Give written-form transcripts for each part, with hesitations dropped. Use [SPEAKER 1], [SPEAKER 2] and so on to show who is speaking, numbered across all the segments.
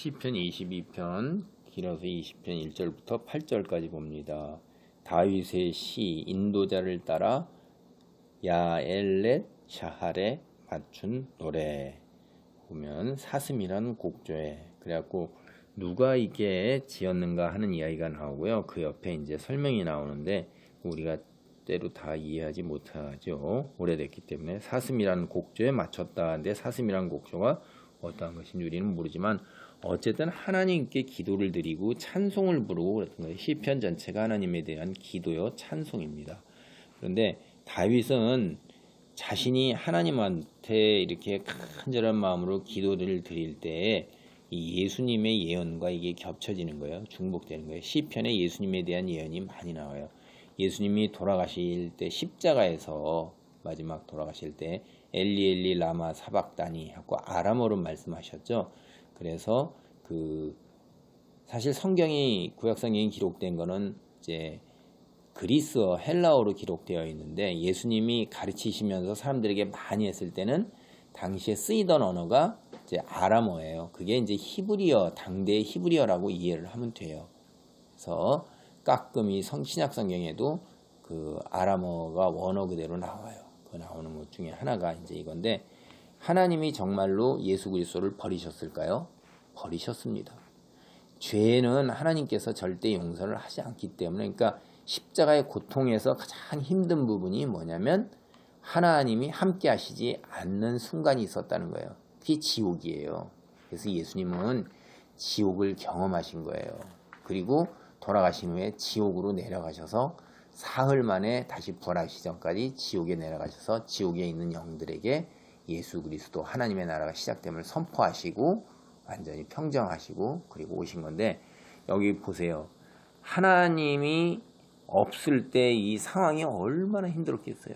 [SPEAKER 1] 시편 22편 길어서 20편 1절부터 8절까지 봅니다. 다윗의 시 인도자를 따라 야엘렛 샤할에 맞춘 노래 보면 사슴이라는 곡조에 그래갖고 누가 이게 지었는가 하는 이야기가 나오고요. 그 옆에 이제 설명이 나오는데 우리가 때로 다 이해하지 못하죠. 오래됐기 때문에 사슴이라는 곡조에 맞췄다 하는데 사슴이라는 곡조가 어떠한 것인지 우리는 모르지만 어쨌든 하나님께 기도를 드리고 찬송을 부르고 그랬던 거예요. 시편 전체가 하나님에 대한 기도요 찬송입니다. 그런데 다윗은 자신이 하나님한테 이렇게 간절한 마음으로 기도를 드릴 때 이 예수님의 예언과 이게 겹쳐지는 거예요. 중복되는 거예요. 시편에 예수님에 대한 예언이 많이 나와요. 예수님이 돌아가실 때 십자가에서 마지막 돌아가실 때 엘리 엘리 라마 사박다니 하고 아람어로 말씀하셨죠. 그래서 사실 성경이 구약 성경이 기록된 거는 이제 그리스어 헬라어로 기록되어 있는데 예수님이 가르치시면서 사람들에게 많이 했을 때는 당시에 쓰이던 언어가 이제 아람어예요. 그게 이제 히브리어, 당대의 히브리어라고 이해를 하면 돼요. 그래서 가끔이 신약 성경에도 그 아람어가 원어 그대로 나와요. 그 나오는 것 중에 하나가 이제 이건데 하나님이 정말로 예수 그리스도를 버리셨을까요? 버리셨습니다. 죄는 하나님께서 절대 용서를 하지 않기 때문에 그러니까 십자가의 고통에서 가장 힘든 부분이 뭐냐면 하나님이 함께 하시지 않는 순간이 있었다는 거예요. 그게 지옥이에요. 그래서 예수님은 지옥을 경험하신 거예요. 그리고 돌아가신 후에 지옥으로 내려가셔서 사흘 만에 다시 부활하시기 전까지 지옥에 내려가셔서 지옥에 있는 영들에게 예수 그리스도 하나님의 나라가 시작됨을 선포하시고 완전히 평정하시고 그리고 오신 건데 여기 보세요. 하나님이 없을 때 이 상황이 얼마나 힘들었겠어요.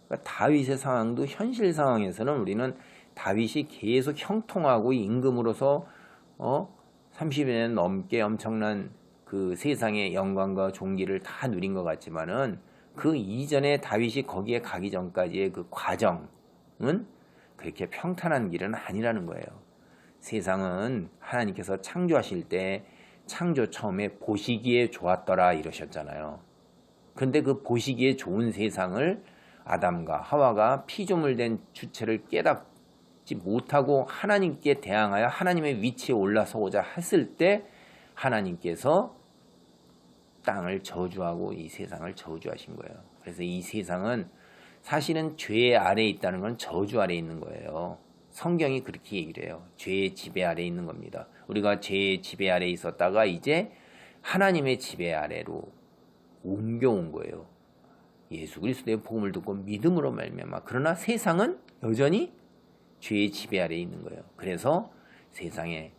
[SPEAKER 1] 그러니까 다윗의 상황도 현실 상황에서는 우리는 다윗이 계속 형통하고 임금으로서 30여 년 넘게 엄청난 그 세상의 영광과 존귀를 다 누린 것 같지만은 그 이전에 다윗이 거기에 가기 전까지의 그 과정은 그렇게 평탄한 길은 아니라는 거예요. 세상은 하나님께서 창조하실 때 창조 처음에 보시기에 좋았더라 이러셨잖아요. 근데 그 보시기에 좋은 세상을 아담과 하와가 피조물 된 주체를 깨닫지 못하고 하나님께 대항하여 하나님의 위치에 올라서고자 했을 때 하나님께서 땅을 저주하고 이 세상을 저주하신 거예요. 그래서 이 세상은 사실은 죄 아래에 있다는 건 저주 아래에 있는 거예요. 성경이 그렇게 얘기를 해요. 죄의 지배 아래에 있는 겁니다. 우리가 죄의 지배 아래에 있었다가 이제 하나님의 지배 아래로 옮겨온 거예요. 예수 그리스도의 복음을 듣고 믿음으로 말미암아. 그러나 세상은 여전히 죄의 지배 아래에 있는 거예요. 그래서 세상에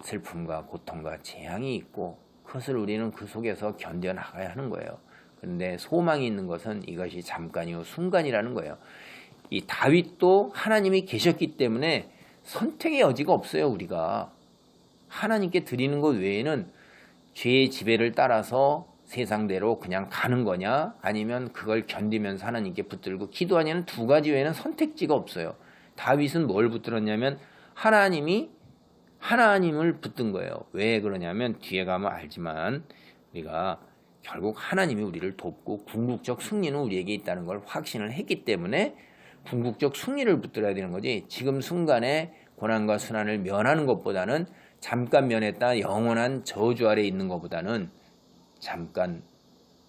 [SPEAKER 1] 슬픔과 고통과 재앙이 있고 그것을 우리는 그 속에서 견뎌나가야 하는 거예요. 그런데 소망이 있는 것은 이것이 잠깐이요 순간이라는 거예요. 이 다윗도 하나님이 계셨기 때문에 선택의 여지가 없어요. 우리가 하나님께 드리는 것 외에는 죄의 지배를 따라서 세상대로 그냥 가는 거냐 아니면 그걸 견디면서 하나님께 붙들고 기도하냐는 두 가지 외에는 선택지가 없어요. 다윗은 뭘 붙들었냐면 하나님을 붙든 거예요. 왜 그러냐면 뒤에 가면 알지만 우리가 결국 하나님이 우리를 돕고 궁극적 승리는 우리에게 있다는 걸 확신을 했기 때문에 궁극적 승리를 붙들어야 되는 거지 지금 순간에 고난과 순환을 면하는 것보다는 잠깐 면했다 영원한 저주 아래에 있는 것보다는 잠깐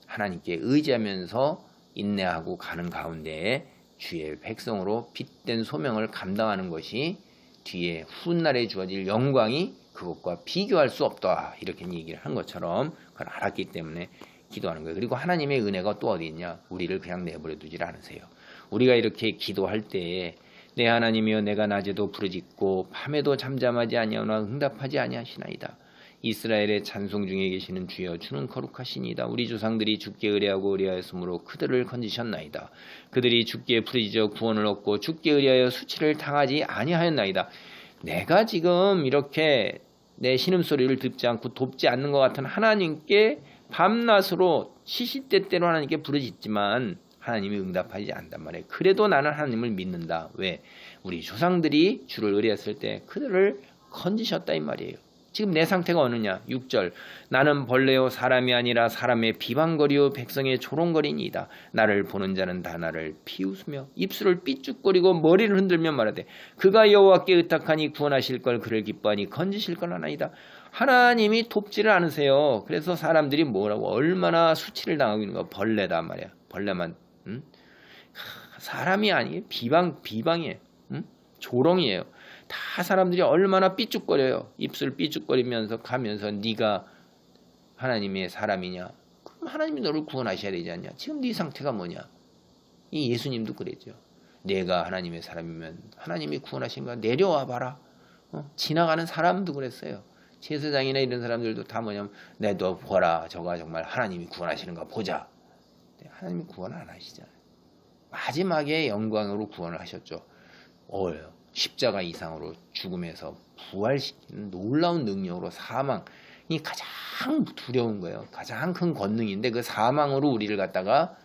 [SPEAKER 1] 하나님께 의지하면서 인내하고 가는 가운데에 주의 백성으로 빛된 소명을 감당하는 것이 뒤에 훗날에 주어질 영광이 그것과 비교할 수 없다 이렇게 얘기를 한 것처럼 그걸 알았기 때문에 기도하는 거예요. 그리고 하나님의 은혜가 또 어디 있냐 우리를 그냥 내버려 두질 않으세요. 우리가 이렇게 기도할 때 내 하나님이여 내가 낮에도 부르짖고 밤에도 잠잠하지 아니하나 응답하지 아니하시나이다. 이스라엘의 찬송 중에 계시는 주여 주는 거룩하시니다. 우리 조상들이 주께 의뢰하고 의뢰하였으므로 그들을 건지셨나이다. 그들이 주께 부르짖어 구원을 얻고 주께 의뢰하여 수치를 당하지 아니하였나이다. 내가 지금 이렇게 내 신음소리를 듣지 않고 돕지 않는 것 같은 하나님께 밤낮으로 시시때때로 하나님께 부르짖지만 하나님이 응답하지 않단 말이에요. 그래도 나는 하나님을 믿는다. 왜? 우리 조상들이 주를 의뢰했을 때 그들을 건지셨다 이 말이에요. 지금 내 상태가 어느냐? 6절. 나는 벌레요 사람이 아니라 사람의 비방거리요 백성의 조롱거리니이다. 나를 보는 자는 다 나를 비웃으며 입술을 삐죽거리고 머리를 흔들며 말하되 그가 여호와께 의탁하니 구원하실 걸 그를 기뻐하니 건지실 건 하나이다. 하나님이 돕지를 않으세요. 그래서 사람들이 뭐라고 얼마나 수치를 당하고 있는 거 벌레다 말이야. 벌레만 사람이 아니에요. 비방이에요. 조롱이에요. 다 사람들이 얼마나 삐죽거려요. 입술 삐죽거리면서 가면서 네가 하나님의 사람이냐? 그럼 하나님이 너를 구원하셔야 되지 않냐? 지금 네 상태가 뭐냐? 이 예수님도 그랬죠. 내가 하나님의 사람이면 하나님이 구원하신가? 내려와 봐라. 지나가는 사람도 그랬어요. 제사장이나 이런 사람들도 다 뭐냐면 너 보라. 저가 정말 하나님이 구원하시는가 보자. 하나님이 구원 안 하시잖아요. 마지막에 영광으로 구원을 하셨죠. 십자가 이상으로 죽음에서 부활시키는 놀라운 능력으로 사망이 가장 두려운 거예요. 가장 큰 권능인데 그 사망으로 우리를 갖다가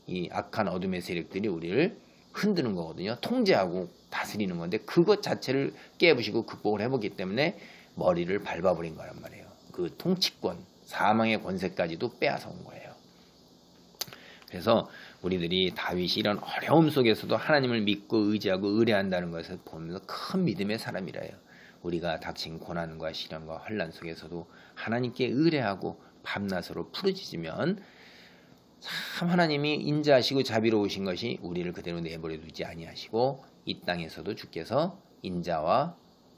[SPEAKER 1] 이 악한 어둠의 세력들이 우리를 흔드는 거거든요. 통제하고 다스리는 건데 그것 자체를 깨부시고 극복을 해보기 때문에 머리를 밟아버린 거란 말이에요. 그 통치권, 사망의 권세까지도 빼앗아온 거예요. 그래서 우리들이 다윗이 이런 어려움 속에서도 하나님을 믿고 의지하고 의뢰한다는 것을 보면서 큰 믿음의 사람이라요. 우리가 닥친 고난과 시련과 환난 속에서도 하나님께 의뢰하고 밤낮으로 부르짖으면 참 하나님이 인자하시고 자비로우신 것이 우리를 그대로 내버려 두지 아니하시고 이 땅에서도 주께서 인자와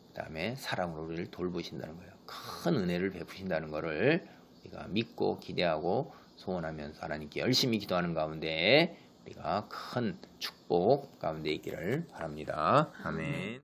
[SPEAKER 1] 그다음에 사랑으로 우리를 돌보신다는 거예요. 큰 은혜를 베푸신다는 것을 우리가 믿고 기대하고 소원하면서 하나님께 열심히 기도하는 가운데 우리가 큰 축복 가운데 있기를 바랍니다. 아멘.